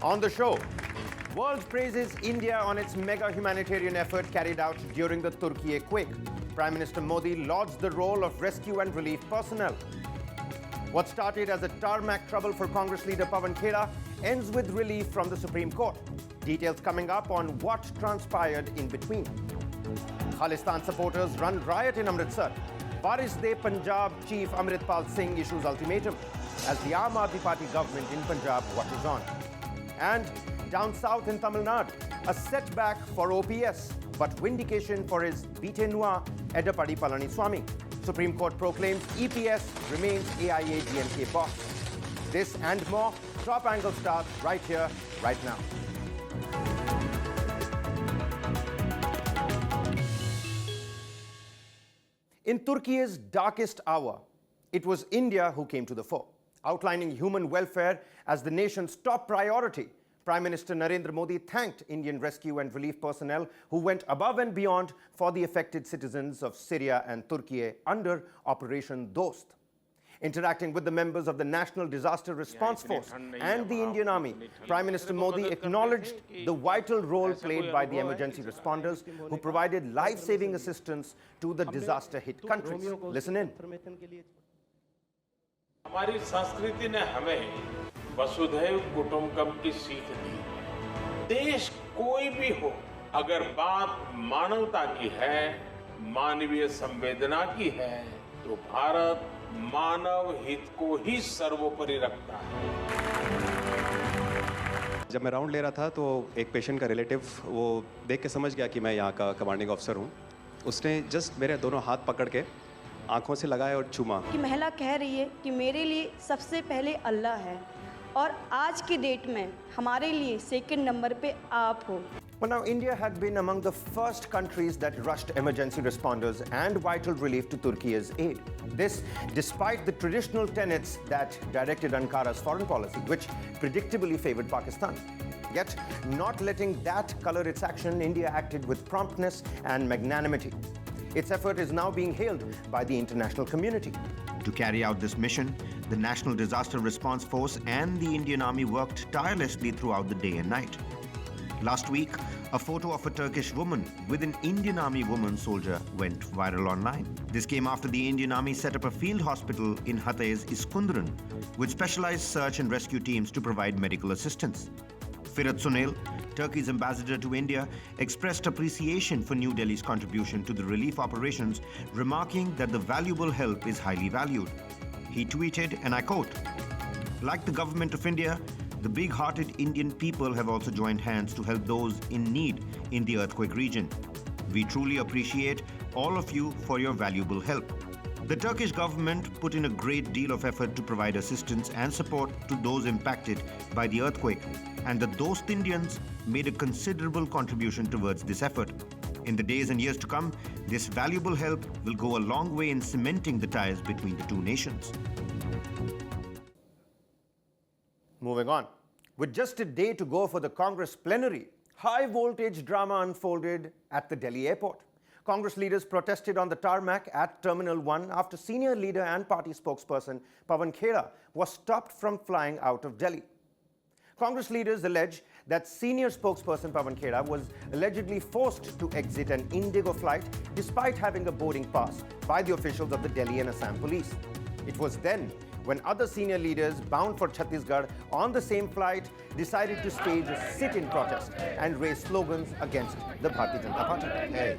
On the show, world praises India on its mega humanitarian effort carried out during the Turkiye quake. Prime Minister Modi lauds the role of rescue and relief personnel. What started as a tarmac trouble for Congress leader Pawan Khera ends with relief from the Supreme Court. Details coming up on what transpired in between. Khalistan supporters run riot in Amritsar. Waris Punjab chief Amritpal Singh issues ultimatum as the AIADMK party government in Punjab watches on. And down south in Tamil Nadu, a setback for OPS, but vindication for his Bitenua Edapadi Palaniswamy. Supreme Court proclaims EPS remains AIADMK boss. This and more, Top Angle starts right here, right now. In Turkiye's darkest hour, it was India who came to the fore. Outlining human welfare as the nation's top priority, Prime Minister Narendra Modi thanked Indian rescue and relief personnel who went above and beyond for the affected citizens of Syria and Turkiye under Operation Dost. Interacting with the members of the National Disaster Response Force and the Indian Army, Prime Minister Modi acknowledged the vital role played by the emergency responders who provided life-saving assistance to the disaster-hit countries. Listen in. हमारी संस्कृति ने हमें वसुधैव कुटुंबकम की सीख दी। देश कोई भी हो, अगर बात मानवता की है, मानवीय संवेदना की है, तो भारत मानव हित को ही सर्वोपरि रखता है। जब मैं राउंड ले रहा था तो एक पेशेंट का रिलेटिव वो देख के समझ गया कि मैं यहाँ का कमांडिंग ऑफिसर हूँ। उसने जस्ट मेरे दोनों हाथ पकड़ के आंखों से लगाया और चूमा। कि महिला कह रही है कि मेरे लिए सबसे पहले अल्लाह है और आज की डेट में हमारे लिए सेकंड नंबर पे आप हो। Well, now India had been among the first countries that rushed emergency responders and vital relief to Turkey's aid. This despite the traditional tenets that directed Ankara's foreign policy, which predictably favored Pakistan. Yet, not letting that color its action, India acted with promptness and magnanimity. Its effort is now being hailed by the international community. To carry out this mission, the National Disaster Response Force and the Indian Army worked tirelessly throughout the day and night. Last week, a photo of a Turkish woman with an Indian Army woman soldier went viral online. This came after the Indian Army set up a field hospital in Hatay's Iskundaran with specialized search and rescue teams to provide medical assistance. Firat Sunil, Turkey's ambassador to India, expressed appreciation for New Delhi's contribution to the relief operations, remarking that the valuable help is highly valued. He tweeted, and I quote, "Like the government of India, the big-hearted Indian people have also joined hands to help those in need in the earthquake region. We truly appreciate all of you for your valuable help." The Turkish government put in a great deal of effort to provide assistance and support to those impacted by the earthquake, and the Dost Indians made a considerable contribution towards this effort. In the days and years to come, this valuable help will go a long way in cementing the ties between the two nations. Moving on. With just a day to go for the Congress plenary, high-voltage drama unfolded at the Delhi airport. Congress leaders protested on the tarmac at Terminal 1 after senior leader and party spokesperson Pawan Khera was stopped from flying out of Delhi. Congress leaders allege that senior spokesperson Pawan Khera was allegedly forced to exit an Indigo flight despite having a boarding pass by the officials of the Delhi and Assam police. It was then when other senior leaders bound for Chhattisgarh on the same flight decided to stage a sit-in protest and raise slogans against the Bharatiya Janata Party. Hey.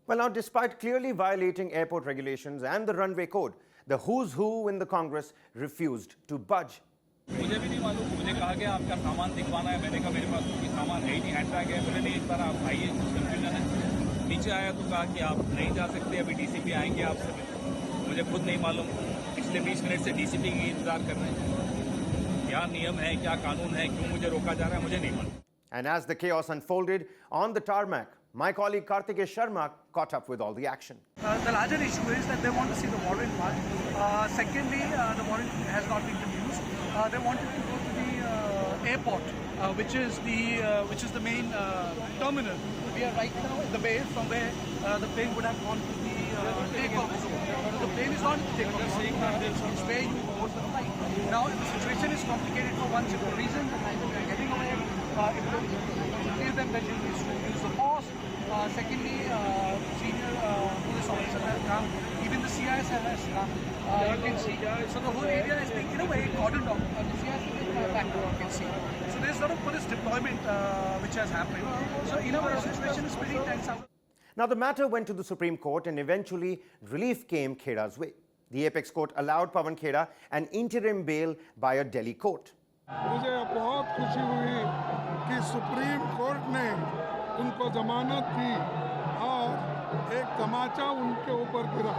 Well, now, despite clearly violating airport regulations and the runway code, the who's who in the Congress refused to budge. मुझे भी नहीं मालूम, मुझे कहा गया आपका सामान दिखवाना है, मैंने कहा मेरे पास कोई सामान है ही नहीं, हैंडबैग है, बोले नहीं एक बार आप आइए, कंफ्यूजन है। नीचे आया तो कहा कि आप नहीं जा सकते, अभी डीसीपी आएंगे आपसे, मुझे खुद नहीं मालूम, पिछले 20 मिनट से डीसीपी की इंतजार कर रहे हैं, क्या नियम है, क्या कानून है, क्यों मुझे रोका जा रहा है, मुझे नहीं मालूम। And as the chaos unfolded on the tarmac, my colleague Kartikeya Sharma caught up with all the action. The larger issue is that they want to see the warrant part. Secondly, the warrant has not been used. They wanted to go to the airport, which is the main terminal. We are right now at the base from where the plane would have gone to the takeoff zone. The plane is not taking off. It's where you board the flight. Now, if the situation is complicated for one simple reason, either they're getting away, if them that you use the force. Secondly, senior police officers have come. Even the CIS has come. You can see. So the whole area is being, in a way, cordoned off. The CIS is back, you can see. So there's a lot of police deployment which has happened. So in a way, the situation is pretty tense. Now, the matter went to the Supreme Court and eventually relief came Khera's way. The apex court allowed Pawan Khera an interim bail by a Delhi court. मुझे बहुत खुशी हुई कि supreme court ने उनको जमानत दी और एक तमाचा उनके ऊपर गिरा।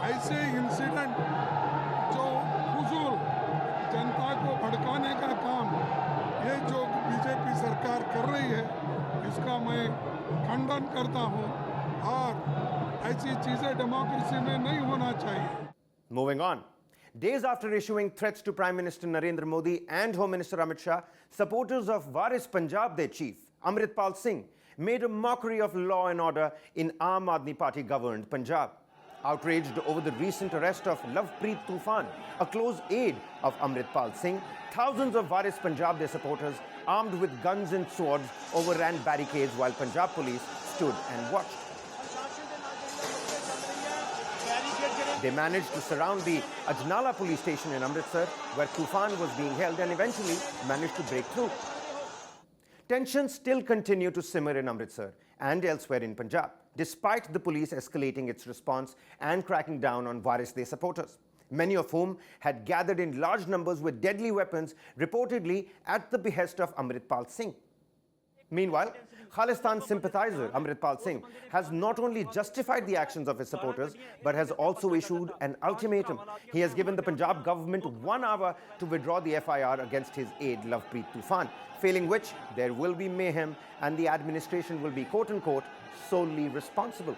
ऐसे इंसिडेंट जो फुजूल जनता को भड़काने का काम ये जो बीजेपी सरकार कर रही है इसका मैं खंडन करता हूं और ऐसी चीजें डेमोक्रेसी में नहीं होना चाहिए। Moving on. Days after issuing threats to Prime Minister Narendra Modi and Home Minister Amit Shah, supporters of Waris Punjab, their chief, Amritpal Singh, made a mockery of law and order in Aam Aadmi Party governed Punjab. Outraged over the recent arrest of Lovepreet Tufan, a close aide of Amritpal Singh, thousands of Waris Punjab, their supporters, armed with guns and swords, overran barricades while Punjab police stood and watched. They managed to surround the Ajnala police station in Amritsar, where Tufan was being held, and eventually managed to break through. Tensions still continue to simmer in Amritsar and elsewhere in Punjab, despite the police escalating its response and cracking down on Waris Day supporters, many of whom had gathered in large numbers with deadly weapons, reportedly at the behest of Amritpal Singh. Meanwhile, Khalistan sympathizer Amritpal Singh has not only justified the actions of his supporters, but has also issued an ultimatum. He has given the Punjab government 1 hour to withdraw the FIR against his aide Lovepreet Tufan, failing which there will be mayhem and the administration will be quote-unquote solely responsible.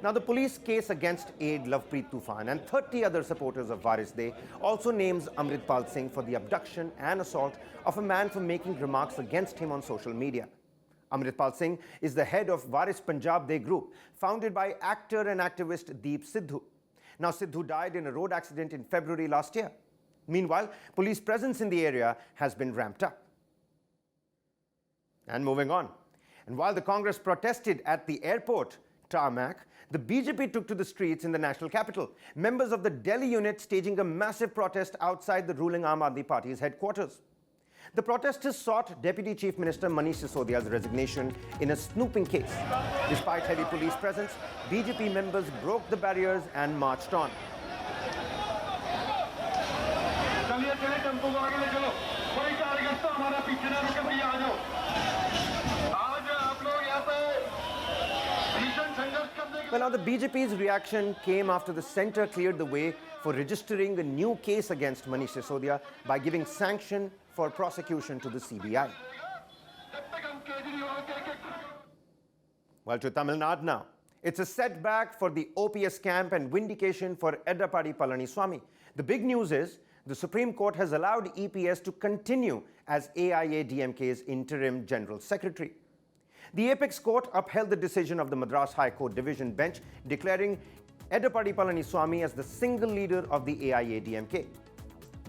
Now, the police case against aide Lovepreet Tufan and 30 other supporters of Waris Day also names Amritpal Singh for the abduction and assault of a man for making remarks against him on social media. Amritpal Singh is the head of Waris Punjab Day group, founded by actor and activist Deep Sidhu. Now, Sidhu died in a road accident in February last year. Meanwhile, police presence in the area has been ramped up. And moving on. And while the Congress protested at the airport tarmac, the BJP took to the streets in the national capital, members of the Delhi unit staging a massive protest outside the ruling Aam Aadmi Party's headquarters. The protesters sought Deputy Chief Minister Manish Sisodia's resignation in a snooping case. Despite heavy police presence, BJP members broke the barriers and marched on. Well, now the BJP's reaction came after the centre cleared the way for registering a new case against Manish Sisodia by giving sanction for prosecution to the CBI. Well, to Tamil Nadu now. It's a setback for the OPS camp and vindication for Edappadi Palaniswamy. The big news is the Supreme Court has allowed EPS to continue as AIADMK's interim General Secretary. The apex court upheld the decision of the Madras High Court Division Bench, declaring Edappadi Palaniswamy as the single leader of the AIADMK.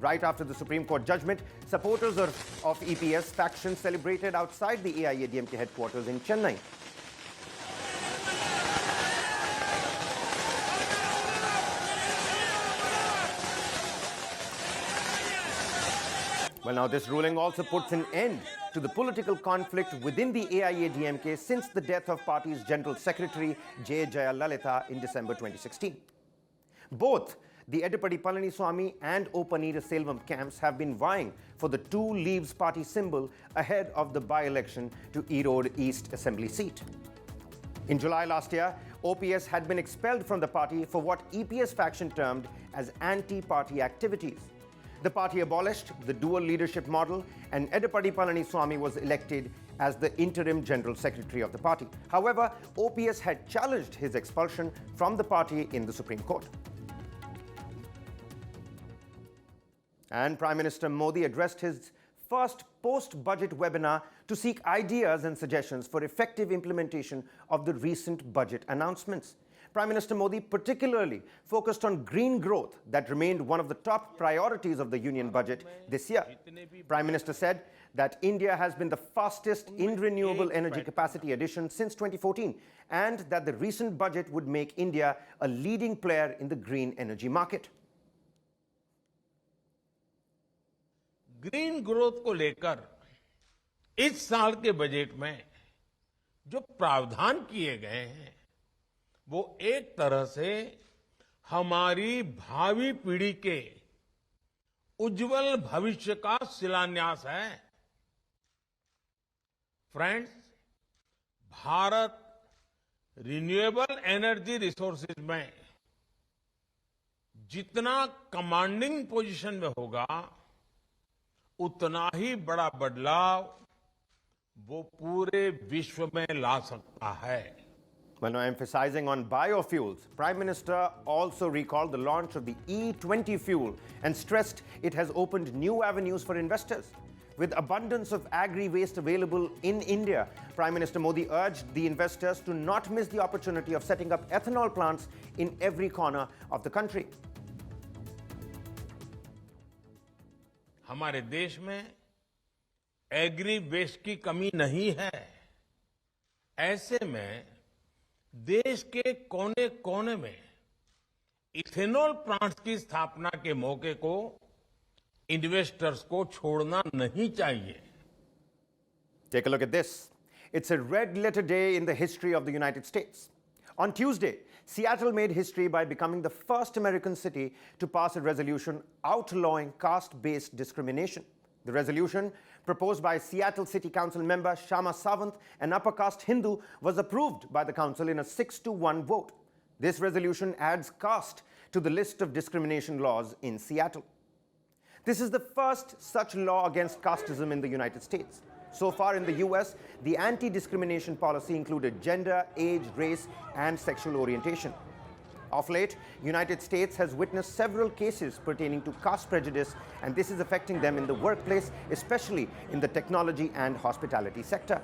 Right after the Supreme Court judgment, supporters of EPS faction celebrated outside the AIADMK headquarters in Chennai. Well, now this ruling also puts an end to the political conflict within the AIADMK since the death of party's General Secretary J. Jayalalita in December 2016. Both the Edappadi Palaniswamy and O. Selvam camps have been vying for the two Leaves party symbol ahead of the by-election to Erode East Assembly seat. In July last year, OPS had been expelled from the party for what EPS faction termed as anti-party activities. The party abolished the dual leadership model, and Edappadi Palaniswamy was elected as the interim General Secretary of the party. However, OPS had challenged his expulsion from the party in the Supreme Court. And Prime Minister Modi addressed his first post-budget webinar to seek ideas and suggestions for effective implementation of the recent budget announcements. Prime Minister Modi particularly focused on green growth that remained one of the top priorities of the Union budget this year. Prime Minister said that India has been the fastest in renewable energy capacity addition since 2014 and that the recent budget would make India a leading player in the green energy market. Green growth को लेकर इस साल के budget में जो प्रावधान किए गए हैं वो एक तरह से हमारी भावी पीढ़ी के उज्जवल भविष्य का शिलान्यास है। Friends, Bharat renewable energy resources में जितना कमांडिंग पोजीशन में होगा उतना ही बड़ा बदलाव वो पूरे विश्व में ला सकता है। Well, now emphasizing on biofuels, Prime Minister also recalled the launch of the E20 fuel and stressed it has opened new avenues for investors. With abundance of agri-waste available in India, Prime Minister Modi urged the investors to not miss the opportunity of setting up ethanol plants in every corner of the country. हमारे देश में agree waste की कमी नहीं है। ऐसे में देश के कोने-कोने में इथेनॉल प्लांट्स की स्थापना के मौके को इन्वेस्टर्स को छोड़ना नहीं चाहिए। Take a look at this. It's a red-letter day in the history of the United States. On Tuesday, Seattle made history by becoming the first American city to pass a resolution outlawing caste-based discrimination. The resolution, proposed by Seattle City Council member Shama Sawant, an upper caste Hindu, was approved by the council in a 6-1 vote. This resolution adds caste to the list of discrimination laws in Seattle. This is the first such law against casteism in the United States. So far in the US, the anti-discrimination policy included gender, age, race, and sexual orientation. Of late, United States has witnessed several cases pertaining to caste prejudice, and this is affecting them in the workplace, especially in the technology and hospitality sector.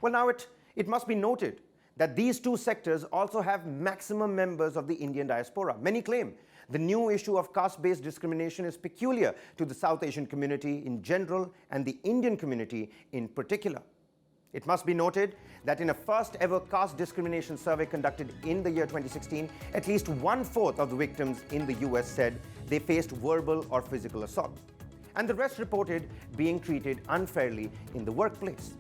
Well, now it must be noted that these two sectors also have maximum members of the Indian diaspora. Many claim the new issue of caste-based discrimination is peculiar to the South Asian community in general and the Indian community in particular. It must be noted that in a first-ever caste discrimination survey conducted in the year 2016, at least 1/4 of the victims in the US said they faced verbal or physical assault, and the rest reported being treated unfairly in the workplace.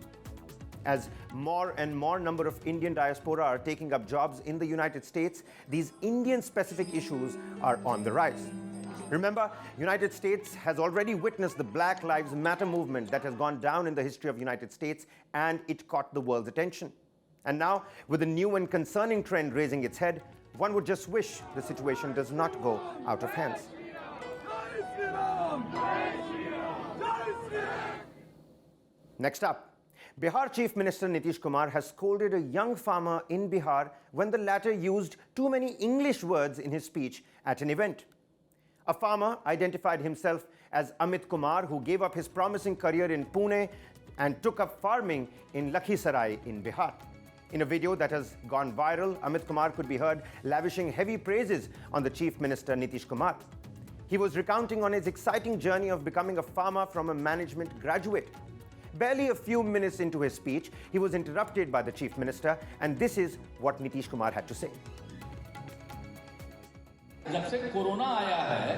As more and more number of Indian diaspora are taking up jobs in the United States, these Indian-specific issues are on the rise. Remember, United States has already witnessed the Black Lives Matter movement that has gone down in the history of United States, and it caught the world's attention. And now, with a new and concerning trend raising its head, one would just wish the situation does not go out of hands. Next up, Bihar Chief Minister Nitish Kumar has scolded a young farmer in Bihar when the latter used too many English words in his speech at an event. A farmer identified himself as Amit Kumar, who gave up his promising career in Pune and took up farming in Lakhisarai in Bihar. In a video that has gone viral, Amit Kumar could be heard lavishing heavy praises on the Chief Minister Nitish Kumar. He was recounting on his exciting journey of becoming a farmer from a management graduate. Barely a few minutes into his speech, he was interrupted by the Chief Minister, and this is what Nitish Kumar had to say. जब से corona आया है,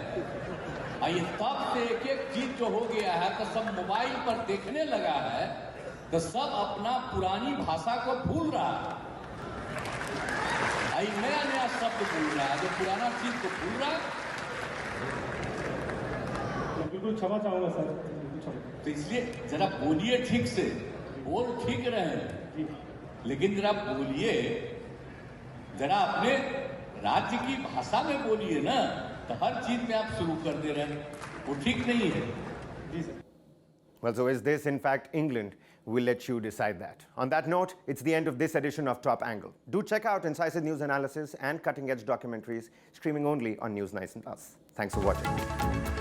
ये तब से एक चीज जो हो गया है तो सब मोबाइल पर देखने लगा है, तो सब अपना पुरानी भाषा को भूल रहा है। नया नया शब्द भूल रहा है, जो पुराना चीज को भूल रहा है। बिल्कुल क्षमा चाहूंगा सर। तो इसलिए जरा बोलिए ठीक से, बोल ठीक रहे हैं, लेकिन जरा बोलिए, जरा अपने राज्य की भाषा में बोलिए ना, तो हर चीज में आप शुरू कर दे रहे हैं, वो ठीक नहीं है। Well, so is this in fact England? We'll let you decide that. On that note, it's the end of this edition of Top Angle. Do check out incisive news analysis and cutting-edge documentaries streaming only on News Nice and Us. Thanks for watching.